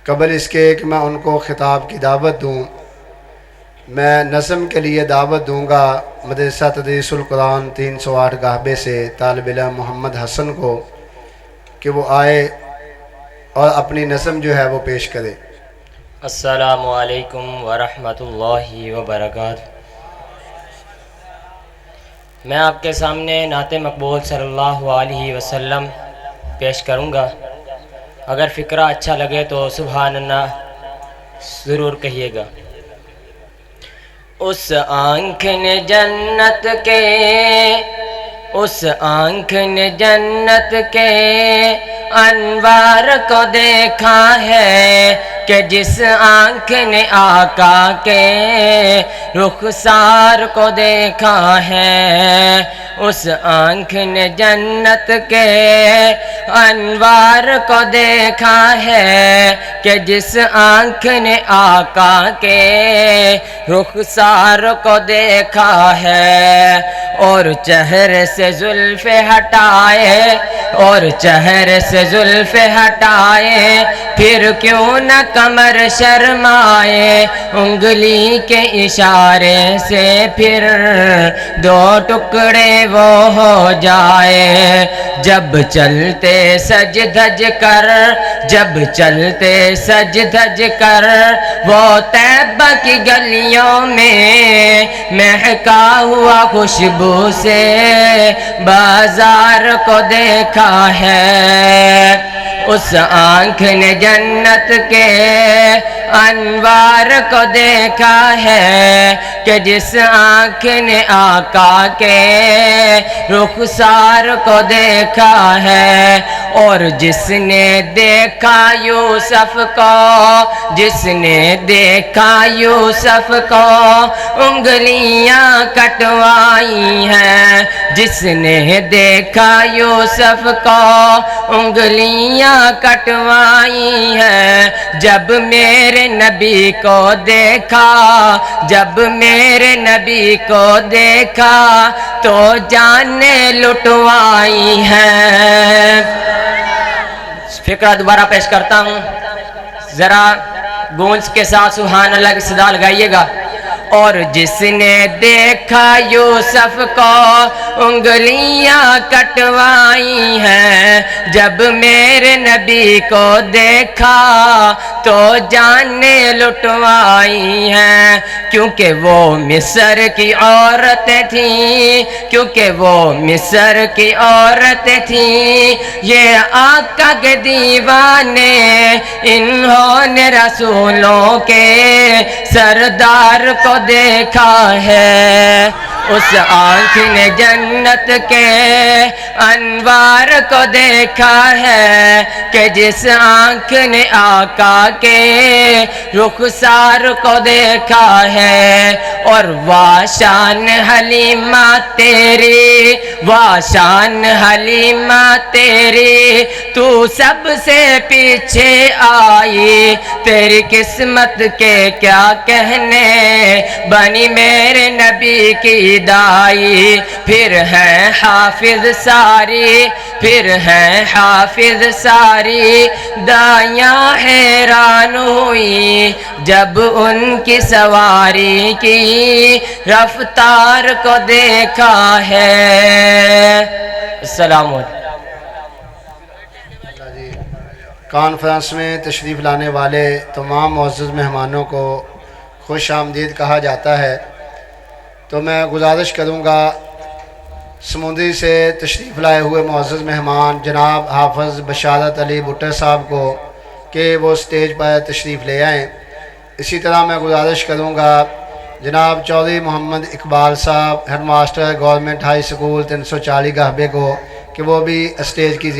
قبل اس کے کہ میں ان کو خطاب کی دعوت دوں، میں نظم کے لیے دعوت دوں گا مدرسہ تدریس القرآن 308 گاہبے سے طالب علم محمد حسن کو کہ وہ آئے اور اپنی نظم جو ہے وہ پیش کرے۔ السلام علیکم ورحمۃ اللہ وبرکاتہ۔ میں آپ کے سامنے نعت مقبول صلی اللہ علیہ وسلم پیش کروں گا۔ اگر فقرہ اچھا لگے تو سبحان اللہ ضرور کہیے گا۔ اس آنکھ نے جنت کے، اس آنکھ نے جنت کے انوار کو دیکھا ہے کہ جس آنکھ نے آقا کے رخسار کو دیکھا ہے، اس آنکھ نے جنت کے انوار کو دیکھا ہے کہ جس آنکھ نے آقا کے رخسار کو دیکھا ہے، اور چہرے سے زلف ہٹائے، اور چہرے سے زلف ہٹائے پھر کیوں نہ کمر شرمائے، انگلی کے اشارے سے پھر دو ٹکڑے وہ ہو جائے، جب چلتے سج دھج کر، جب چلتے سج دھج کر وہ طیبہ کی گلیوں میں مہکا ہوا خوشبو سے بازار کو دیکھا ہے، اس آنکھ نے جنت کے انوار کو دیکھا ہے کہ جس آنکھ نے آقا کے رخسار کو دیکھا ہے، اور جس نے دیکھا یوسف کو، جس نے دیکھا یوسف کو انگلیاں کٹوائی ہیں، جس نے دیکھا یوسف کو انگلیاں کٹوائی ہیں، جب میرے نبی کو دیکھا، جب میرے نبی کو دیکھا تو جانیں لٹوائی ہیں۔ فقرہ دوبارہ پیش کرتا ہوں، ذرا گونج کے ساتھ سبحان اللہ کی صدا لگائیے گا۔ اور جس نے دیکھا یوسف کو انگلیاں کٹوائی ہیں، جب میرے نبی کو دیکھا تو جانیں لٹوائی ہیں، کیونکہ وہ مصر کی عورتیں تھیں، کیونکہ وہ مصر کی عورتیں تھیں، یہ آقا کے دیوانے، انہوں نے رسولوں کے سردار کو دیکھا ہے، اس آنکھ نے جنت کے انوار کو دیکھا ہے کہ جس آنکھ نے آقا کے رخسار کو دیکھا ہے، اور واشان حلیمہ تیری، واشان حلیمہ تیری تو سب سے پیچھے آئی، تیری قسمت کے کیا کہنے بنی میرے نبی کی دائی، پھر ہے حافظ ساری، پھر ہے حافظ ساری دائیاں حیران ہوئی جب ان کی سواری کی رفتار کو دیکھا ہے۔ السلام علیکم۔ کانفرنس میں تشریف لانے والے تمام معزز مہمانوں کو خوش آمدید کہا جاتا ہے، تو میں گزارش کروں گا سمندری سے تشریف لائے ہوئے معزز مہمان جناب حافظ بشارت علی بھٹر صاحب کو کہ وہ سٹیج پر تشریف لے آئیں۔ اسی طرح میں گزارش کروں گا جناب چودھری محمد اقبال صاحب head master government high school 340 گاہبے کو کہ وہ بھی اسٹیج کی